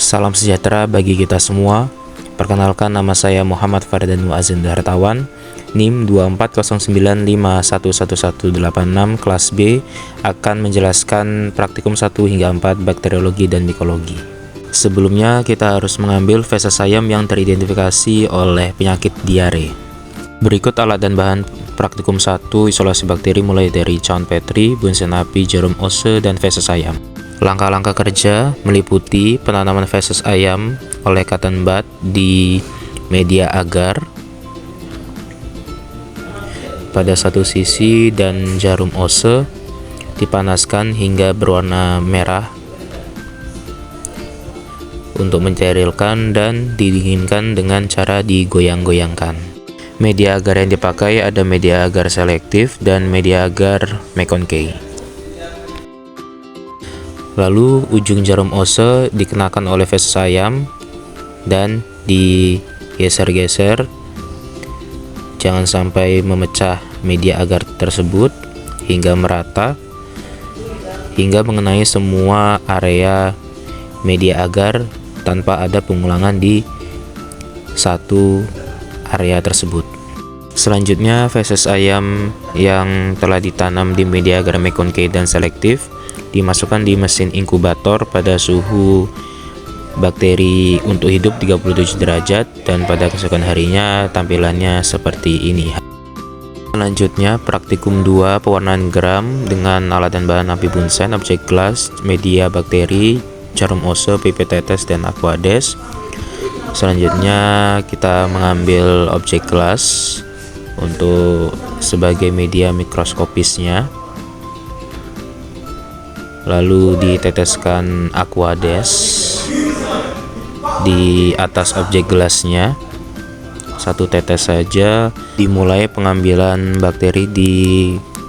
Salam sejahtera bagi kita semua. Perkenalkan, nama saya Muhammad Fardan Muazzin Hartawan, NIM 2409511186 kelas B, akan menjelaskan praktikum 1 hingga 4 bakteriologi dan mikologi. Sebelumnya kita harus mengambil feses ayam yang teridentifikasi oleh penyakit diare. Berikut alat dan bahan praktikum 1 isolasi bakteri mulai dari cawan Petri, bunsen api, jarum ose, dan feses ayam. Langkah-langkah kerja meliputi penanaman feses ayam oleh cotton bud di media agar pada satu sisi dan jarum ose dipanaskan hingga berwarna merah untuk mensterilkan dan didinginkan dengan cara digoyang-goyangkan. Media agar yang dipakai ada media agar selektif dan media agar McConkey. Lalu ujung jarum ose dikenakan oleh feses ayam dan digeser-geser, jangan sampai memecah media agar tersebut hingga merata, hingga mengenai semua area media agar tanpa ada pengulangan di satu area tersebut. Selanjutnya, feses ayam yang telah ditanam di media agar McConkey dan selektif dimasukkan di mesin inkubator pada suhu bakteri untuk hidup 37 derajat dan pada keesokan harinya tampilannya seperti ini. Selanjutnya, praktikum 2 pewarnaan gram dengan alat dan bahan api bunsen, objek gelas, media bakteri, jarum ose, pipet tetes, dan aquades. Selanjutnya kita mengambil objek gelas untuk sebagai media mikroskopisnya, lalu diteteskan aquades di atas objek gelasnya, satu tetes saja. Dimulai pengambilan bakteri di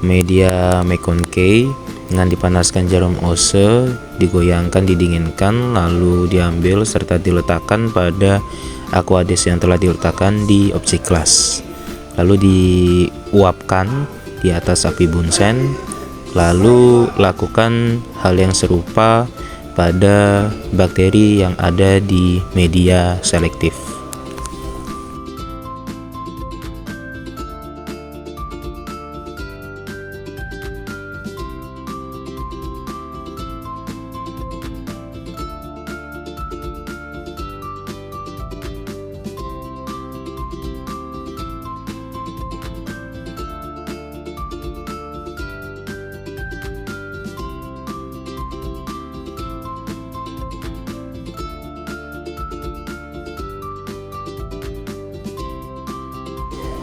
media McConkey dengan dipanaskan jarum ose, digoyangkan, didinginkan, lalu diambil serta diletakkan pada aquades yang telah diletakkan di objek gelas, lalu diuapkan di atas api bunsen. Lalu lakukan hal yang serupa pada bakteri yang ada di media selektif.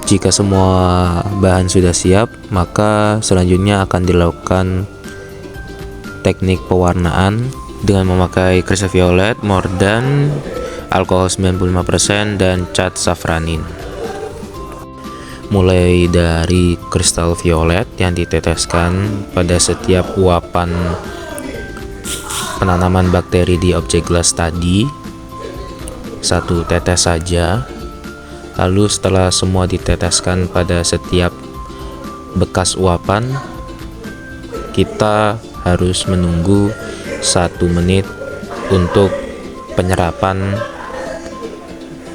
Jika semua bahan sudah siap, maka selanjutnya akan dilakukan teknik pewarnaan dengan memakai kristal violet, mordant, alkohol 95%, dan cat safranin. Mulai dari kristal violet yang diteteskan pada setiap uapan penanaman bakteri di objek gelas tadi, satu tetes saja. Lalu setelah semua diteteskan pada setiap bekas uapan, kita harus menunggu 1 menit untuk penyerapan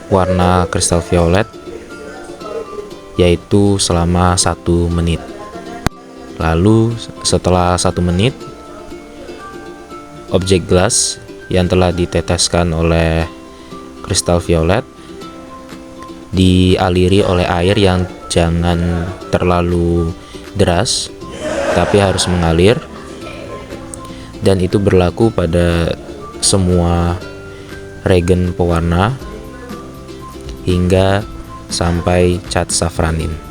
warna kristal violet, yaitu selama 1 menit. Lalu setelah 1 menit, objek gelas yang telah diteteskan oleh kristal violet dialiri oleh air yang jangan terlalu deras, tapi harus mengalir, dan itu berlaku pada semua regen pewarna hingga sampai cat safranin.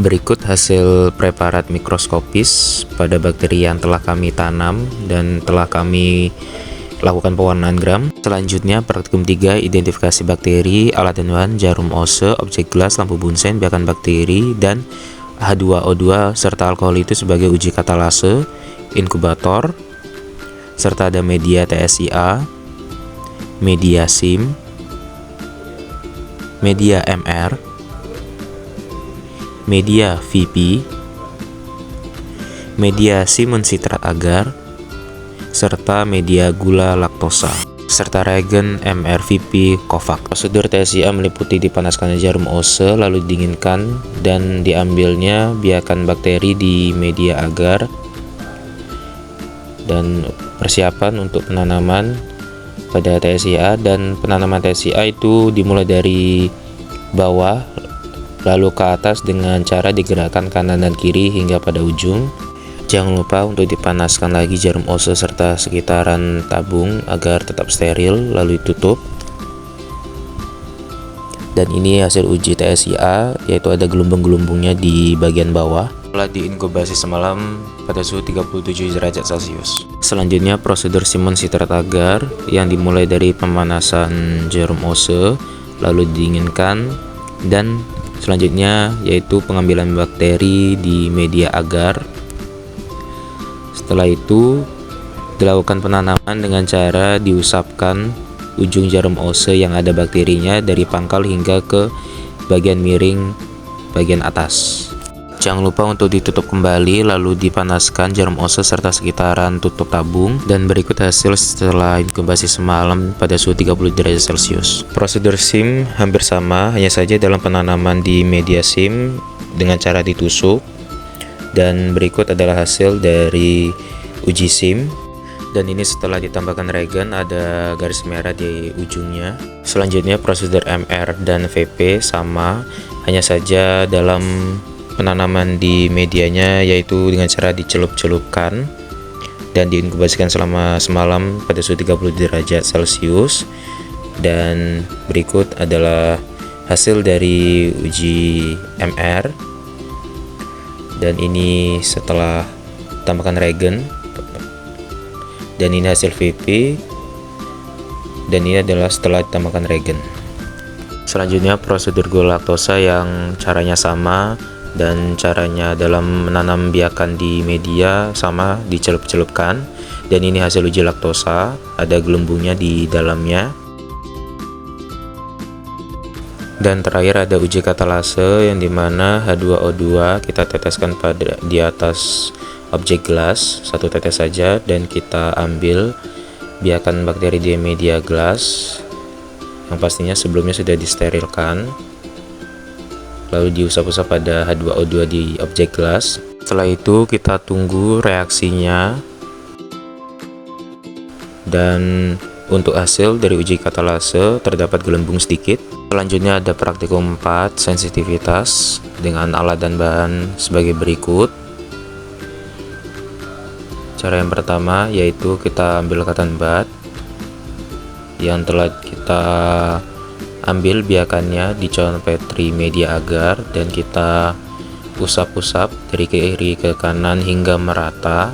Berikut hasil preparat mikroskopis pada bakteri yang telah kami tanam dan telah kami lakukan pewarnaan gram. Selanjutnya, praktikum 3, identifikasi bakteri, alat dan bahan, jarum ose, objek gelas, lampu bunsen, biakan bakteri, dan H2O2 serta alkohol itu sebagai uji katalase, inkubator, serta ada media TSIA, media SIM, media MR, media VP, media Simon sitrat agar, serta media gula laktosa, serta reagen MRVP COVAX. Prosedur TSIA meliputi dipanaskannya jarum ose lalu didinginkan dan diambilnya biakan bakteri di media agar, dan persiapan untuk penanaman pada TSIA. Dan penanaman TSIA itu dimulai dari bawah lalu ke atas dengan cara digerakkan kanan dan kiri hingga pada ujung. Jangan lupa untuk dipanaskan lagi jarum ose serta sekitaran tabung agar tetap steril lalu ditutup. Dan ini hasil uji TSIA, yaitu ada gelombang-gelombangnya di bagian bawah. Setelah diinkubasi semalam pada suhu 37 derajat Celcius. Selanjutnya prosedur Simon sitrat agar yang dimulai dari pemanasan jarum ose lalu didinginkan, dan selanjutnya yaitu pengambilan bakteri di media agar. Setelah itu dilakukan penanaman dengan cara diusapkan ujung jarum ose yang ada bakterinya dari pangkal hingga ke bagian miring bagian atas. Jangan lupa untuk ditutup kembali lalu dipanaskan jarum ose serta sekitaran tutup tabung. Dan berikut hasil setelah inkubasi semalam pada suhu 30 derajat Celcius. Prosedur SIM hampir sama, hanya saja dalam penanaman di media SIM dengan cara ditusuk. Dan berikut adalah hasil dari uji SIM. Dan ini setelah ditambahkan reagen, ada garis merah di ujungnya. Selanjutnya prosedur MR dan VP sama, hanya saja dalam penanaman di medianya yaitu dengan cara dicelup-celupkan dan diinkubasikan selama semalam pada suhu 30 derajat Celcius. Dan berikut adalah hasil dari uji MR, dan ini setelah tambahkan reagen, dan ini hasil VP, dan ini adalah setelah ditambahkan reagen. Selanjutnya prosedur gula laktosa yang caranya sama, dan caranya dalam menanam biakan di media sama, dicelup-celupkan. Dan ini hasil uji laktosa, ada gelembungnya di dalamnya. Dan terakhir ada uji katalase yang dimana H2O2 kita teteskan di atas objek gelas, satu tetes saja, dan kita ambil biakan bakteri di media gelas yang pastinya sebelumnya sudah disterilkan, lalu diusap-usap pada H2O2 di objek gelas. Setelah itu kita tunggu reaksinya. Dan untuk hasil dari uji katalase terdapat gelembung sedikit. Selanjutnya ada praktikum 4 sensitivitas dengan alat dan bahan sebagai berikut. Cara yang pertama yaitu kita ambil cotton bud yang telah kita ambil biakannya di cawan petri media agar, dan kita usap-usap dari kiri ke kanan hingga merata.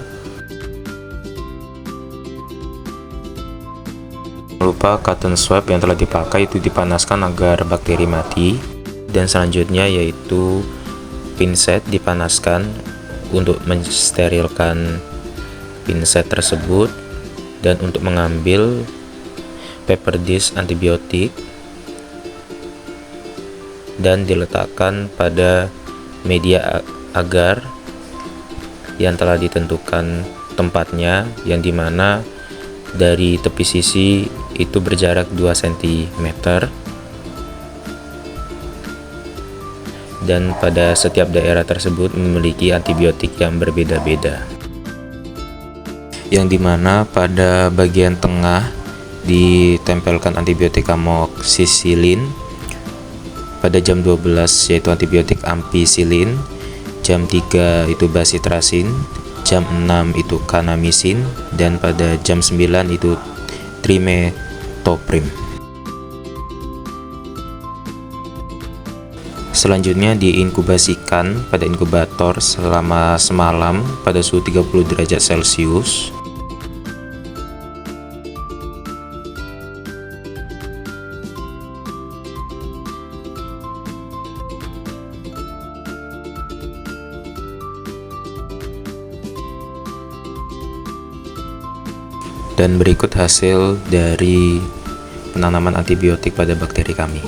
Jangan lupa cotton swab yang telah dipakai itu dipanaskan agar bakteri mati. Dan selanjutnya yaitu pinset dipanaskan untuk mensterilkan pinset tersebut, dan untuk mengambil paper dish antibiotik dan diletakkan pada media agar yang telah ditentukan tempatnya, yang dimana dari tepi sisi itu berjarak 2 cm, dan pada setiap daerah tersebut memiliki antibiotik yang berbeda-beda, yang dimana pada bagian tengah ditempelkan antibiotik amoxicillin pada jam 12 yaitu antibiotik ampicillin, jam 3 itu bacitracin, jam 6 itu kanamycin, dan pada jam 9 itu trimetoprim. Selanjutnya diinkubasikan pada inkubator selama semalam pada suhu 30 derajat Celcius. Dan berikut hasil dari penanaman antibiotik pada bakteri kami.